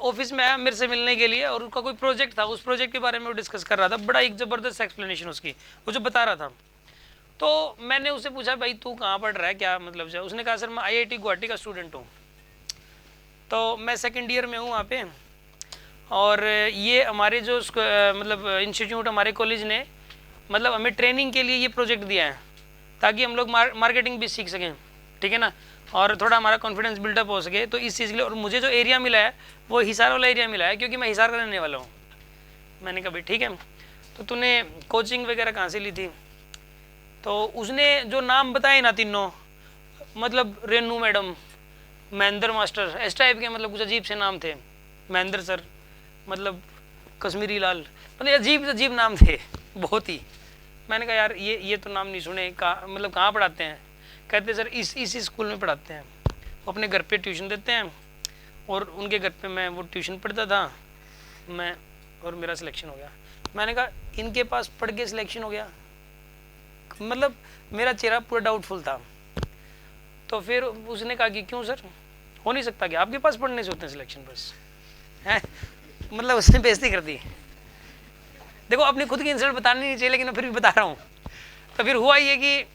Office में आया मेरे से मिलने के लिए और उसका कोई प्रोजेक्ट था, उस प्रोजेक्ट के बारे में वो डिस्कस कर रहा था, बड़ा एक ज़बरदस्त एक्सप्लेनेशन उसकी, वो जो बता रहा था। तो मैंने उससे पूछा भाई तू कहाँ पढ़ रहा है, क्या मतलब जो, उसने कहा सर मैं IIT गुवाहाटी का स्टूडेंट हूँ। तो मैं सेकेंड ईयर में हूँ वहाँ पे, और ये हमारे जो मतलब इंस्टीट्यूट हमारे कॉलेज ने मतलब हमें ट्रेनिंग के लिए ये प्रोजेक्ट दिया है ताकि हम लोग मार्केटिंग भी सीख सकें, ठीक है ना, और थोड़ा हमारा कॉन्फिडेंस बिल्डअप हो सके। तो इस चीज़ के लिए, और मुझे जो एरिया मिला है वो हिसार वाला एरिया मिला है क्योंकि मैं हिसार का रहने वाला हूँ। मैंने कहा भाई ठीक है, तो तूने कोचिंग वगैरह कहाँ से ली थी? तो उसने जो नाम बताए ना तीनों, मतलब रेनू मैडम, महेंद्र मास्टर, इस टाइप के, मतलब कुछ अजीब से नाम थे, महेंद्र सर, मतलब कश्मीरी लाल, मतलब अजीब अजीब नाम थे बहुत ही। मैंने कहा यार ये तो नाम नहीं सुने, कहाँ मतलब कहाँ पढ़ाते हैं? कहते सर इस स्कूल में पढ़ाते हैं, वो अपने घर पे ट्यूशन देते हैं, और उनके घर पे मैं वो ट्यूशन पढ़ता था मैं, और मेरा सिलेक्शन हो गया। मैंने कहा इनके पास पढ़ के सिलेक्शन हो गया? मतलब मेरा चेहरा पूरा डाउटफुल था। तो फिर उसने कहा कि क्यों सर, हो नहीं सकता कि आपके पास पढ़ने से होते हैं सिलेक्शन बस, है? मतलब उसने बेइज्जती कर दी। देखो अपनी खुद की इंसल्ट बतानी नहीं चाहिए, लेकिन मैं फिर भी बता रहा हूँ। तो फिर हुआ ये कि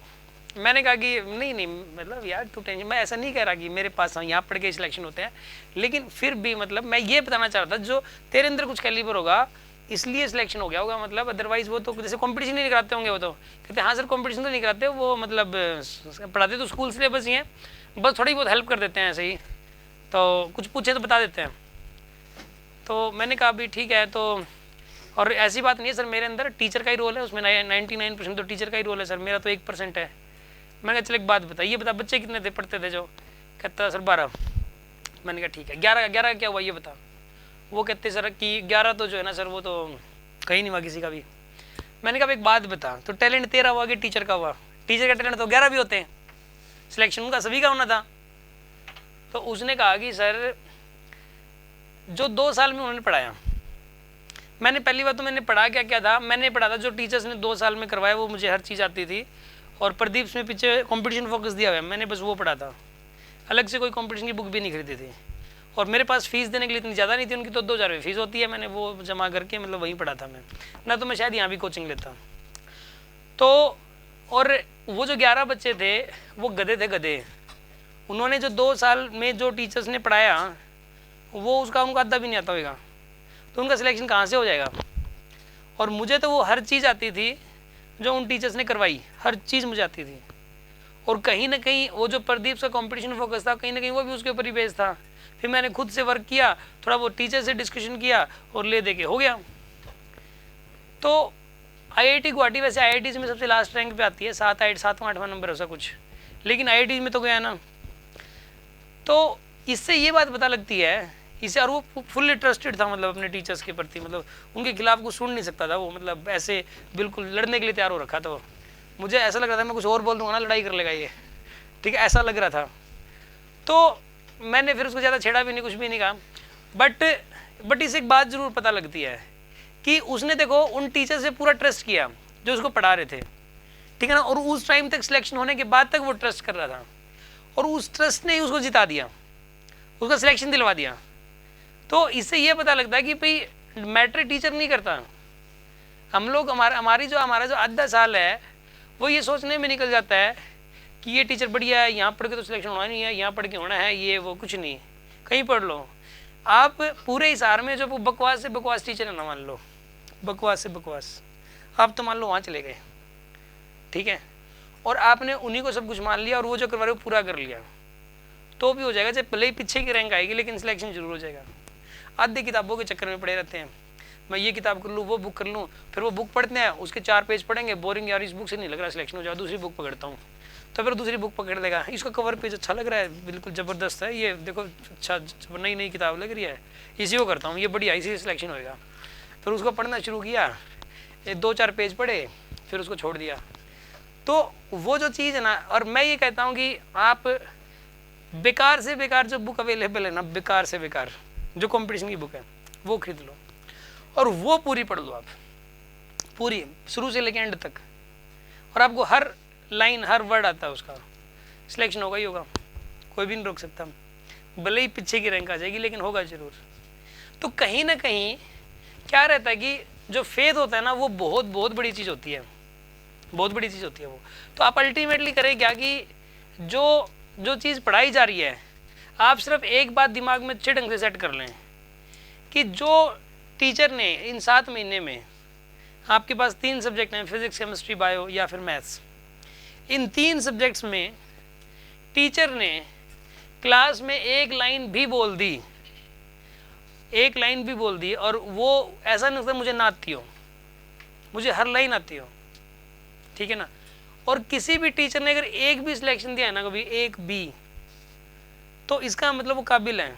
मैंने कहा कि नहीं मतलब यार तू टेंशन, मैं ऐसा नहीं कह रहा कि मेरे पास यहाँ पढ़ के सिलेक्शन होते हैं, लेकिन फिर भी मतलब मैं ये बताना चाह रहा था जो तेरे अंदर कुछ कैलिबर होगा इसलिए सिलेक्शन हो गया होगा, मतलब अदरवाइज वो तो जैसे कंपटीशन नहीं कराते होंगे। वो तो कहते हाँ सर कंपटीशन तो नहीं कराते, वो मतलब पढ़ाते तो स्कूल सिलेबस ही है, बस थोड़ी बहुत हेल्प कर देते हैं ऐसे ही, तो कुछ पूछे तो बता देते हैं। तो मैंने कहा भी ठीक है, तो और ऐसी बात नहीं है सर, मेरे अंदर टीचर का ही रोल है, उसमें 99% तो टीचर का ही रोल है सर, मेरा तो 1% है। मैंने कहा चल एक बात बता, ये बता बच्चे कितने थे पढ़ते थे जो? कहता सर 12। मैंने कहा ठीक है, 11 क्या हुआ ये बता? वो कहते सर कि 11 तो जो है ना सर वो तो कहीं नहीं हुआ किसी का भी। मैंने कहा एक बात बता, तो टैलेंट तेरा हुआ कि टीचर का हुआ? टीचर का टैलेंट तो 11 भी होते हैं, सिलेक्शन उनका सभी का होना था। तो उसने कहा कि सर जो 2 साल में उन्होंने पढ़ाया, मैंने पहली बार तो मैंने पढ़ा क्या क्या था, मैंने पढ़ा था जो टीचर्स ने 2 साल में करवाया वो मुझे हर चीज़ आती थी, और प्रदीप में पीछे कंपटीशन फोकस दिया हुआ है, मैंने बस वो पढ़ा था, अलग से कोई कंपटीशन की बुक भी नहीं खरीदी थी, और मेरे पास फीस देने के लिए इतनी ज़्यादा नहीं थी, उनकी तो 2000 रुपये फीस होती है, मैंने वो जमा करके मतलब वहीं पढ़ा था मैं, ना तो मैं शायद यहाँ भी कोचिंग लेता। तो और वो जो 11 बच्चे थे वो गधे थे गधे, उन्होंने जो 2 साल में जो टीचर्स ने पढ़ाया वो उसका उनका आधा भी नहीं आता होगा, तो उनका सिलेक्शन कहाँ से हो जाएगा? और मुझे तो वो हर चीज़ आती थी जो उन टीचर्स ने करवाई, हर चीज़ मुझे आती थी, और कहीं ना कहीं वो जो प्रदीप का कंपटीशन फोकस था कहीं ना कहीं वो भी उसके ऊपर ही बेस्ड था। फिर मैंने खुद से वर्क किया, थोड़ा वो टीचर से डिस्कशन किया और ले दे के हो गया। तो IIT गुवाहाटी वैसे IIT में सबसे लास्ट रैंक पे आती है, 7वां 8वां नंबर ऐसा कुछ, लेकिन IIT में तो गया ना। तो इससे ये बात पता लगती है इसे, और वो फुल्ली ट्रस्टेड था मतलब अपने टीचर्स के प्रति, मतलब उनके खिलाफ कुछ सुन नहीं सकता था वो, मतलब ऐसे बिल्कुल लड़ने के लिए तैयार हो रखा था वो। मुझे ऐसा लग रहा था मैं कुछ और बोल दूंगा ना लड़ाई कर लेगा ये, ठीक है, ऐसा लग रहा था। तो मैंने फिर उसको ज़्यादा छेड़ा भी नहीं, कुछ भी नहीं कहा, बट इसे एक बात ज़रूर पता लगती है कि उसने देखो उन टीचर से पूरा ट्रस्ट किया जो उसको पढ़ा रहे थे, ठीक है ना, और उस टाइम तक सिलेक्शन होने के बाद तक वो ट्रस्ट कर रहा था, और उस ट्रस्ट ने ही उसको जिता दिया, उसका सिलेक्शन दिलवा दिया। तो इससे ये पता लगता है कि भाई मैटर टीचर नहीं करता, हम लोग हमारा जो आधा साल है वो ये सोचने में निकल जाता है कि ये टीचर बढ़िया है, यहाँ पढ़ के तो सिलेक्शन होना नहीं है, यहाँ पढ़ के होना है, ये वो कुछ नहीं, कहीं पढ़ लो। आप पूरे हिसार में जो बकवास से बकवास टीचर है ना, मान लो बकवास से बकवास, आप तो मान लो वहाँ चले गए, ठीक है, और आपने उन्हीं को सब कुछ मान लिया और वो जो करवा रहे हो पूरा कर लिया, तो भी हो जाएगा, चाहे भले ही पीछे की रैंक आएगी लेकिन सिलेक्शन जरूर हो जाएगा। आधी किताबों के चक्कर में पड़े रहते हैं, मैं ये किताब कर लूँ वो बुक कर लूँ, फिर वो बुक पढ़ते हैं उसके 4 पेज पढ़ेंगे, बोरिंग यार इस बुक से नहीं लग रहा सिलेक्शन हो जाए, दूसरी बुक पकड़ता हूँ, तो फिर दूसरी बुक पकड़ लेगा, इसका कवर पेज अच्छा लग रहा है, बिल्कुल ज़बरदस्त है ये, देखो अच्छा नई नई किताब लग रही है, इसी को करता हूँ, ये बढ़िया, इसी से सिलेक्शन होएगा। फिर उसको पढ़ना शुरू किया, 2-4 पेज पढ़े, फिर उसको छोड़ दिया। तो वो जो चीज़ है ना, और मैं ये कहता हूँ कि आप बेकार से बेकार जो बुक अवेलेबल है ना, बेकार से बेकार जो कंपटीशन की बुक है वो खरीद लो और वो पूरी पढ़ लो आप, पूरी शुरू से लेकर एंड तक, और आपको हर लाइन हर वर्ड आता है उसका, सिलेक्शन होगा ही होगा, कोई भी नहीं रोक सकता, भले ही पीछे की रैंक आ जाएगी लेकिन होगा जरूर। तो कहीं ना कहीं क्या रहता है कि जो फेथ होता है ना वो बहुत बहुत बड़ी चीज़ होती है, बहुत बड़ी चीज़ होती है वो। तो आप अल्टीमेटली करें क्या कि जो चीज़ पढ़ाई जा रही है आप सिर्फ एक बात दिमाग में अच्छे ढंग से सेट कर लें कि जो टीचर ने इन 7 महीने में, आपके पास 3 सब्जेक्ट हैं, फिजिक्स, केमिस्ट्री, बायो या फिर मैथ्स, इन 3 सब्जेक्ट्स में टीचर ने क्लास में एक लाइन भी बोल दी, एक लाइन भी बोल दी, और वो ऐसा नहीं होता मुझे ना आती हो, मुझे हर लाइन आती हो, ठीक है ना। और किसी भी टीचर ने अगर एक भी सिलेक्शन दिया है ना, कभी एक भी, तो इसका मतलब वो काबिल है।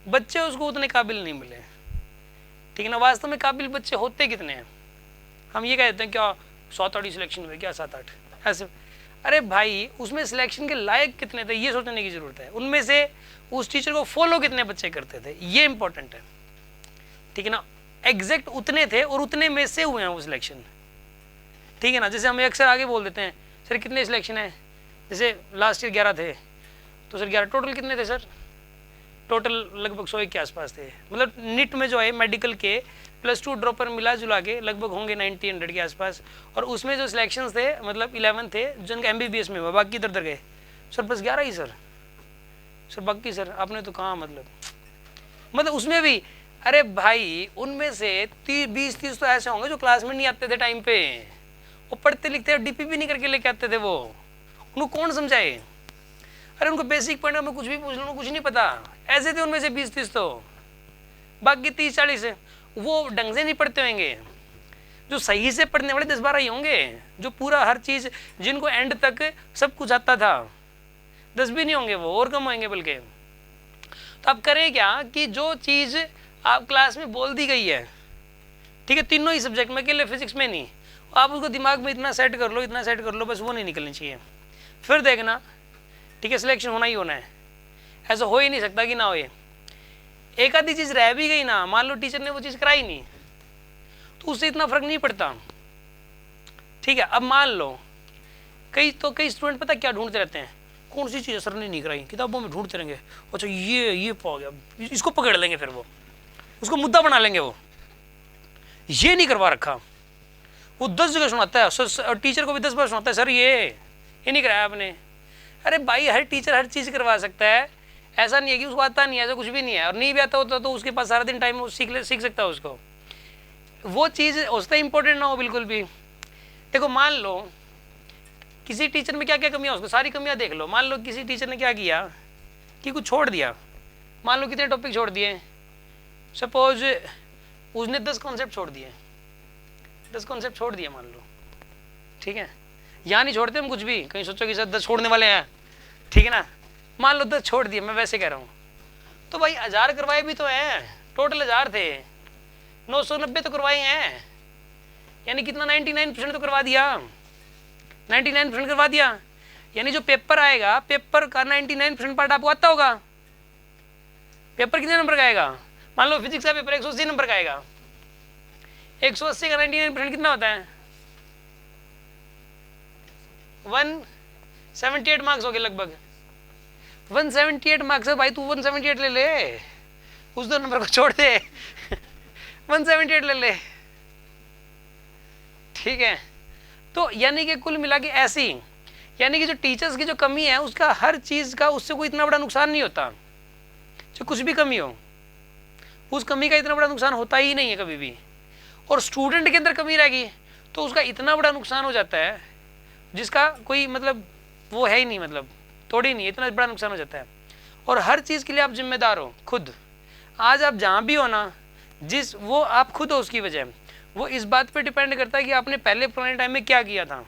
बच्चे उसको उतने काबिल नहीं मिले, ठीक है ना। वास्तव में काबिल बच्चे होते कितने हैं? हम ये कहते हैं क्या 7-8 सिलेक्शन हुए, क्या 7-8 ऐसे। अरे भाई उसमें सिलेक्शन के लायक कितने थे ये सोचने की जरूरत है। उनमें से उस टीचर को फॉलो कितने बच्चे करते थे ये इंपॉर्टेंट है, ठीक है ना। एग्जैक्ट उतने थे और उतने में से हुए हैं वो सिलेक्शन, ठीक है ना। जैसे हम अक्सर आगे बोल देते हैं सर कितने सिलेक्शन है, जैसे लास्ट ईयर 11 थे, तो सर 11 टोटल कितने थे सर? टोटल लगभग 100 के आसपास थे। मतलब नीट में जो है मेडिकल के +2 ड्रॉपर मिला जुला के लगभग होंगे 90-100 के आसपास, और उसमें जो सिलेक्शंस थे मतलब 11 थे जिनका MBBS में हुआ, बाकी इधर उधर गए। सर बस 11 ही सर बाकी सर आपने तो कहा मतलब उसमें भी। अरे भाई उनमें से 20-30 तो ऐसे होंगे जो क्लास में नहीं आते थे टाइम पे, वो पढ़ते लिखते DP भी नहीं करके लेके आते थे वो, उनको कौन समझाए? अरे उनको बेसिक पढ़ने में कुछ भी पूछ लो कुछ नहीं पता, ऐसे थे उनमें से 20-30 तो, बाकी 30-40 वो ढंग से नहीं पढ़ते होंगे। जो सही से पढ़ने वाले 10-12 ही होंगे, जो पूरा हर चीज जिनको एंड तक सब कुछ आता था, 10 भी नहीं होंगे वो, और कम होंगे बल्कि। तो आप करें क्या कि जो चीज आप क्लास में बोल दी गई है, ठीक है, तीनों ही सब्जेक्ट में, अकेले फिजिक्स में नहीं, आप उसको दिमाग में इतना सेट कर लो, इतना सेट कर लो, बस वो नहीं निकलनी चाहिए। फिर देखना, ठीक है, सिलेक्शन होना ही होना है, ऐसा हो ही नहीं सकता कि ना हो। एक आधी चीज रह भी गई ना, मान लो टीचर ने वो चीज कराई नहीं, तो उससे इतना फर्क नहीं पड़ता, ठीक है। अब मान लो कई स्टूडेंट पता क्या ढूंढते रहते हैं, कौन सी चीज़ सर ने नहीं कराई, किताबों में ढूंढते रहेंगे, अच्छा ये पा गया, इसको पकड़ लेंगे, फिर वो उसको मुद्दा बना लेंगे, वो ये नहीं करवा रखा, वो 10 जगह सुनाता है, टीचर को भी 10 बार सुनाता है, सर ये नहीं कराया आपने। अरे भाई हर टीचर हर चीज़ करवा सकता है, ऐसा नहीं है कि उसको आता नहीं है, ऐसा कुछ भी नहीं है, और नहीं भी आता होता तो उसके पास सारा दिन टाइम सीख सकता है उसको, वो चीज़ उससे इंपॉर्टेंट ना हो बिल्कुल भी। देखो मान लो किसी टीचर में क्या क्या कमियां, उसको सारी कमियां देख लो। मान लो किसी टीचर ने क्या किया कि कुछ छोड़ दिया, मान लो कितने टॉपिक छोड़ दिए, सपोज उसने 10 कॉन्सेप्ट छोड़ दिए, 10 कॉन्सेप्ट छोड़ दिए मान लो, ठीक है। यहाँ नहीं छोड़ते हम कुछ भी, कहीं सोचो कि सर 10 छोड़ने वाले हैं, ठीक है ना। मान लो 10 छोड़ दिए, मैं वैसे कह रहा हूँ, तो भाई 1000 करवाए भी तो हैं, टोटल 1000 थे, 990 तो करवाए हैं, यानी कितना 99% तो करवा दिया, 99% करवा दिया। यानी जो पेपर आएगा, पेपर का 99% पार्ट आपको आता होगा। पेपर कितने नंबर का आएगा? मान लो फिजिक्स का पेपर 180 नंबर का आएगा, 180 का 99% कितना होता है? 178 मार्क्स हो गए लगभग, 178 मार्क्स है भाई, तू 178 ले ले, उस 2 नंबर को छोड़ दे 178 ले ले, ठीक है। तो यानी कि कुल मिला के ऐसी, यानी कि जो टीचर्स की जो कमी है उसका हर चीज का उससे कोई इतना बड़ा नुकसान नहीं होता, जो कुछ भी कमी हो उस कमी का इतना बड़ा नुकसान होता ही नहीं है कभी भी। और स्टूडेंट के अंदर कमी रहेगी तो उसका इतना बड़ा नुकसान हो जाता है जिसका कोई मतलब वो है ही नहीं, मतलब तोड़ ही नहीं, इतना बड़ा नुकसान हो जाता है। और हर चीज के लिए आप जिम्मेदार हो खुद। आज आप जहाँ भी हो ना, जिस वो आप खुद हो उसकी वजह, वो इस बात पे डिपेंड करता है कि आपने पहले पुराने टाइम में क्या किया था,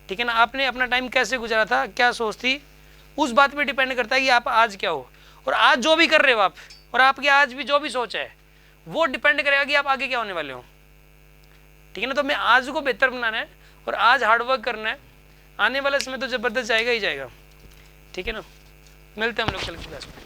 ठीक है ना, आपने अपना टाइम कैसे गुजारा था, क्या सोच थी, उस बात पे डिपेंड करता है कि आप आज क्या हो। और आज जो भी कर रहे हो आप, और आपकी आज भी जो भी सोच है, वो डिपेंड करेगा कि आप आगे क्या होने वाले हो, ठीक है ना। तो हमें आज को बेहतर बनाना है और आज हार्डवर्क करना है, आने वाला समय तो जबरदस्त जाएगा ही जाएगा, ठीक है ना। मिलते हैं हम लोग कल की क्लास में।